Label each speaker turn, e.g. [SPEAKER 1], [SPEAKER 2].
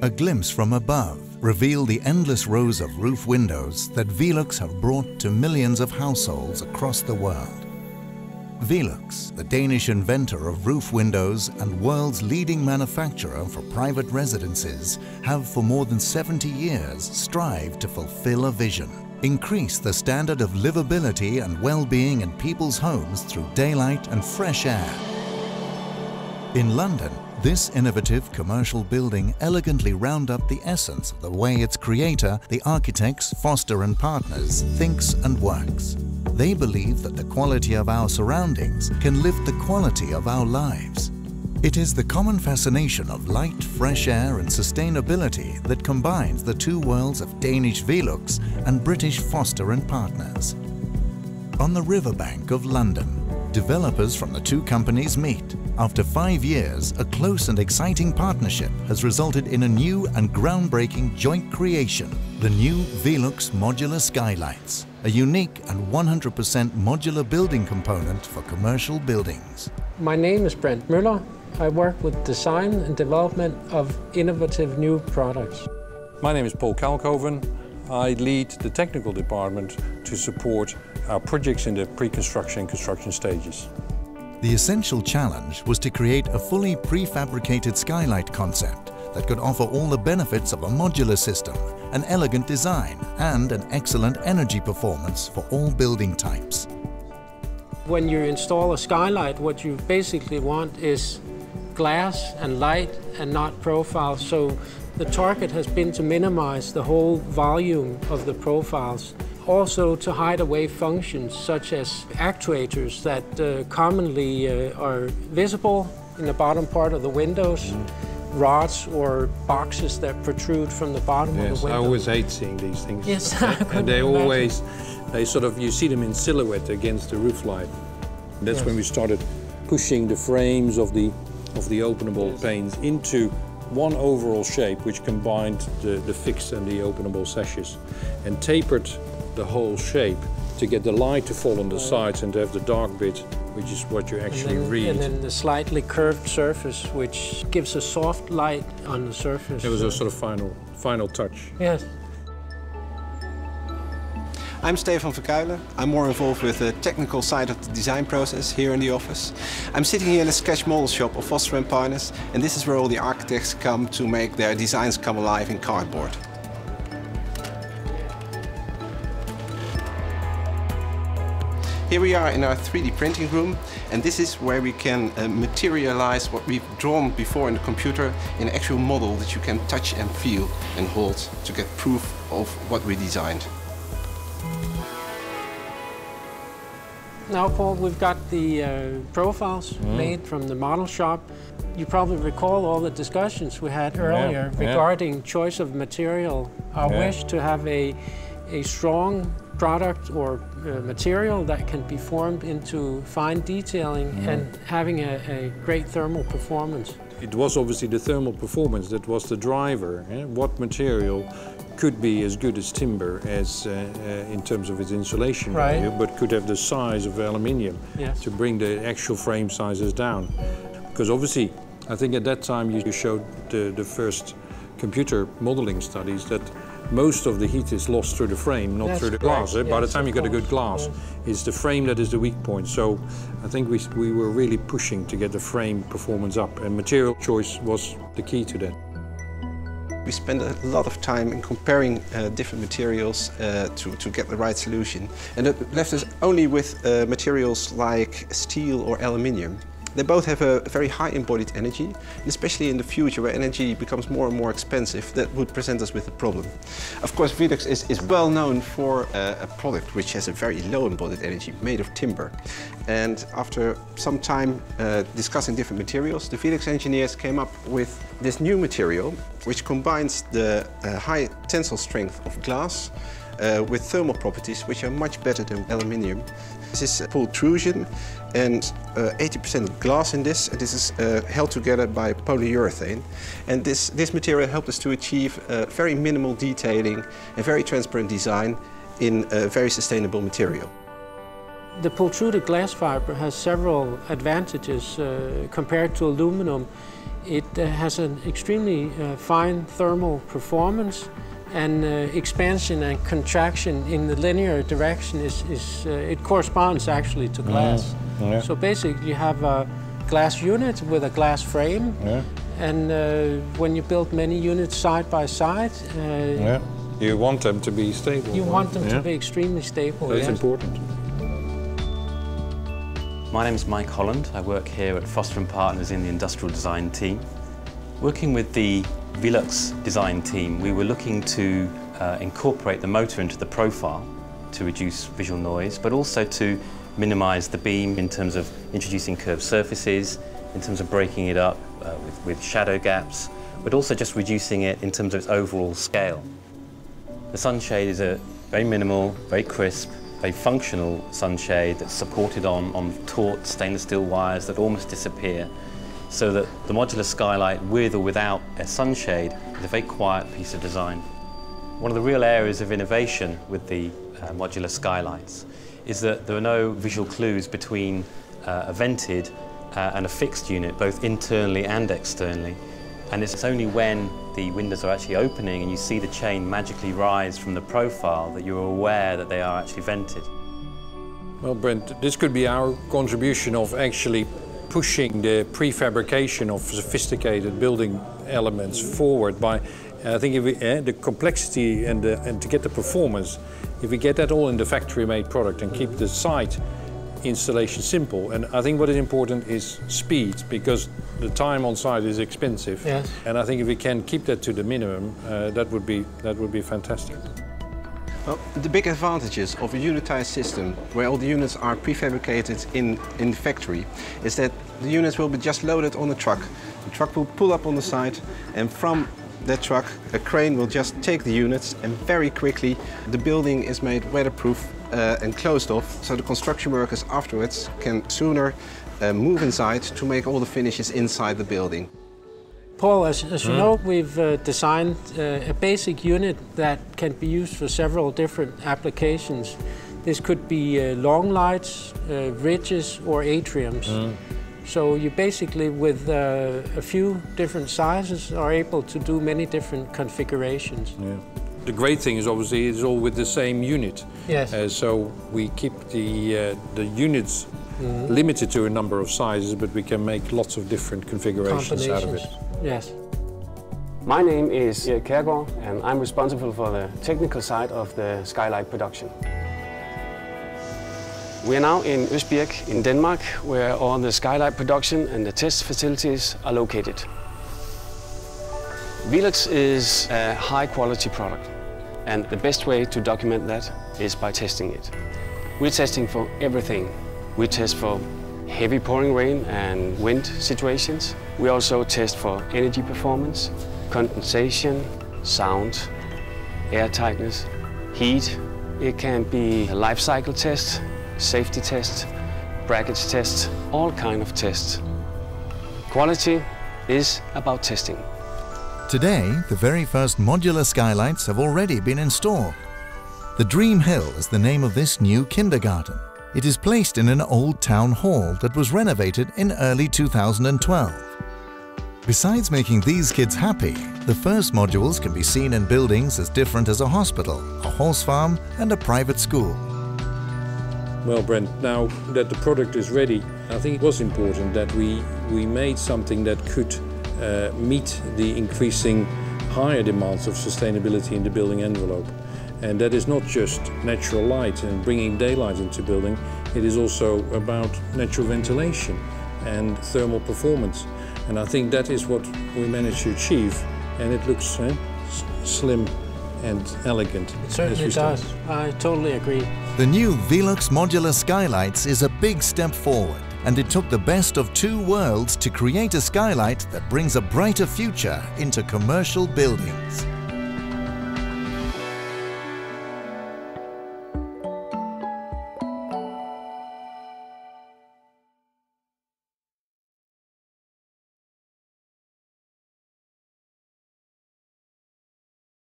[SPEAKER 1] A glimpse from above revealed the endless rows of roof windows that Velux have brought to millions of households across the world. Velux, the Danish inventor of roof windows and world's leading manufacturer for private residences, have for more than 70 years strived to fulfill a vision. Increase the standard of livability and well-being in people's homes through daylight and fresh air. In London, this innovative commercial building elegantly rounds up the essence of the way its creator, the architects Foster and Partners, thinks and works. They believe that the quality of our surroundings can lift the quality of our lives. It is the common fascination of light, fresh air and sustainability that combines the two worlds of Danish Velux and British Foster and Partners. On the riverbank of London, developers from the two companies meet. After 5 years, a close and exciting partnership has resulted in a new and groundbreaking joint creation, the new Velux Modular Skylights, a unique and 100% modular building component for commercial buildings.
[SPEAKER 2] My name is Brent Møller. I work with design and development of innovative new products.
[SPEAKER 3] My name is Paul Kalkoven. I lead the technical department to support our projects in the pre-construction and construction stages.
[SPEAKER 1] The essential challenge was to create a fully prefabricated skylight concept that could offer all the benefits of a modular system, an elegant design and an excellent energy performance for all building types.
[SPEAKER 2] When you install a skylight, what you basically want is glass and light and not profile. So the target has been to minimize the whole volume of the profiles. Also to hide away functions such as actuators that commonly are visible in the bottom part of the windows, rods or boxes that protrude from the bottom of the window.
[SPEAKER 3] I always hate seeing these things.
[SPEAKER 2] Yes,
[SPEAKER 3] and they sort of, you see them in silhouette against the roof line. And that's when we started pushing the frames of the openable panes into one overall shape, which combined the fixed and the openable sashes, and tapered the whole shape to get the light to fall on the sides and to have the dark bit, which is what you actually read.
[SPEAKER 2] And then the slightly curved surface, which gives a soft light on the surface.
[SPEAKER 3] It was a sort of final touch.
[SPEAKER 2] Yes.
[SPEAKER 4] I'm Stefan Verkuilen. I'm more involved with the technical side of the design process here in the office. I'm sitting here in the sketch model shop of Foster and Partners, and this is where all the architects come to make their designs come alive in cardboard. Here we are in our 3D printing room, and this is where we can materialize what we've drawn before in the computer in an actual model that you can touch and feel and hold to get proof of what we designed.
[SPEAKER 2] Now, Paul, we've got the profiles made from the model shop. You probably recall all the discussions we had earlier regarding choice of material. Our wish to have a strong product or material that can be formed into fine detailing and having a great thermal performance.
[SPEAKER 3] It was obviously the thermal performance that was the driver. What material could be as good as timber as in terms of its insulation value, but could have the size of aluminium to bring the actual frame sizes down. Because obviously, I think at that time you showed the first computer modeling studies that most of the heat is lost through the frame, not through the glass. By the time you get a good glass, it's the frame that is the weak point. So I think we were really pushing to get the frame performance up, and material choice was the key to that.
[SPEAKER 4] We spent a lot of time in comparing different materials to get the right solution. And it left us only with materials like steel or aluminium. They both have a very high embodied energy, and especially in the future where energy becomes more and more expensive, that would present us with a problem. Of course, Velux is well known for a product which has a very low embodied energy, made of timber. And after some time discussing different materials, the Velux engineers came up with this new material, which combines the high tensile strength of glass with thermal properties which are much better than aluminium. This is pultrusion and 80% glass in this, and this is held together by polyurethane. And this material helped us to achieve very minimal detailing and very transparent design in a very sustainable material.
[SPEAKER 2] The pultruded glass fiber has several advantages compared to aluminum. It has an extremely fine thermal performance, and expansion and contraction in the linear direction it corresponds actually to glass.
[SPEAKER 3] Yeah.
[SPEAKER 2] So basically you have a glass unit with a glass frame, and when you build many units side by side,
[SPEAKER 3] you want them to be stable.
[SPEAKER 2] You want them to be extremely stable.
[SPEAKER 3] That's important.
[SPEAKER 5] My name is Mike Holland. I work here at Foster Partners in the industrial design team. Working with the Velux design team, we were looking to incorporate the motor into the profile to reduce visual noise, but also to minimize the beam in terms of introducing curved surfaces, in terms of breaking it up with shadow gaps, but also just reducing it in terms of its overall scale. The sunshade is a very minimal, very crisp, very functional sunshade that's supported on taut stainless steel wires that almost disappear, so that the modular skylight, with or without a sunshade, is a very quiet piece of design. One of the real areas of innovation with the modular skylights is that there are no visual clues between a vented and a fixed unit, both internally and externally. And it's only when the windows are actually opening and you see the chain magically rise from the profile that you're aware that they are actually vented.
[SPEAKER 3] Well, Brent, this could be our contribution of actually pushing the prefabrication of sophisticated building elements forward by, I think, if we, the complexity and to get the performance, if we get that all in the factory-made product and keep the site installation simple. And I think what is important is speed, because the time on site is expensive.
[SPEAKER 2] Yes.
[SPEAKER 3] And I think if we can keep that to the minimum, that would be fantastic.
[SPEAKER 4] Well, the big advantages of a unitized system where all the units are prefabricated in the factory is that the units will be just loaded on a truck. The truck will pull up on the site, and from that truck a crane will just take the units, and very quickly the building is made weatherproof and closed off, so the construction workers afterwards can sooner move inside to make all the finishes inside the building.
[SPEAKER 2] Paul, as you know, we've designed a basic unit that can be used for several different applications. This could be long lights, ridges, or atriums. So you basically, with a few different sizes, are able to do many different configurations.
[SPEAKER 3] Yeah. The great thing is obviously it's all with the same unit.
[SPEAKER 2] Yes.
[SPEAKER 3] So we keep the units limited to a number of sizes, but we can make lots of different configurations out of it.
[SPEAKER 2] Yes.
[SPEAKER 6] My name is Erik Kjærgaard, and I'm responsible for the technical side of the skylight production. We are now in Østbirk in Denmark, where all the skylight production and the test facilities are located. Velux is a high-quality product, and the best way to document that is by testing it. We're testing for everything. We test for heavy pouring rain and wind situations. We also test for energy performance, condensation, sound, air tightness, heat. It can be a life cycle test, safety test, brackets test, all kind of tests. Quality is about testing.
[SPEAKER 1] Today, the very first modular skylights have already been installed. The Dream Hill is the name of this new kindergarten. It is placed in an old town hall that was renovated in early 2012. Besides making these kids happy, the first modules can be seen in buildings as different as a hospital, a horse farm, and a private school.
[SPEAKER 3] Well, Brent, now that the product is ready, I think it was important that we made something that could meet the increasing higher demands of sustainability in the building envelope. And that is not just natural light and bringing daylight into building, it is also about natural ventilation and thermal performance. And I think that is what we managed to achieve, and it looks slim and elegant.
[SPEAKER 2] It certainly does. I totally agree.
[SPEAKER 1] The new Velux Modular Skylights is a big step forward, and it took the best of two worlds to create a skylight that brings a brighter future into commercial buildings.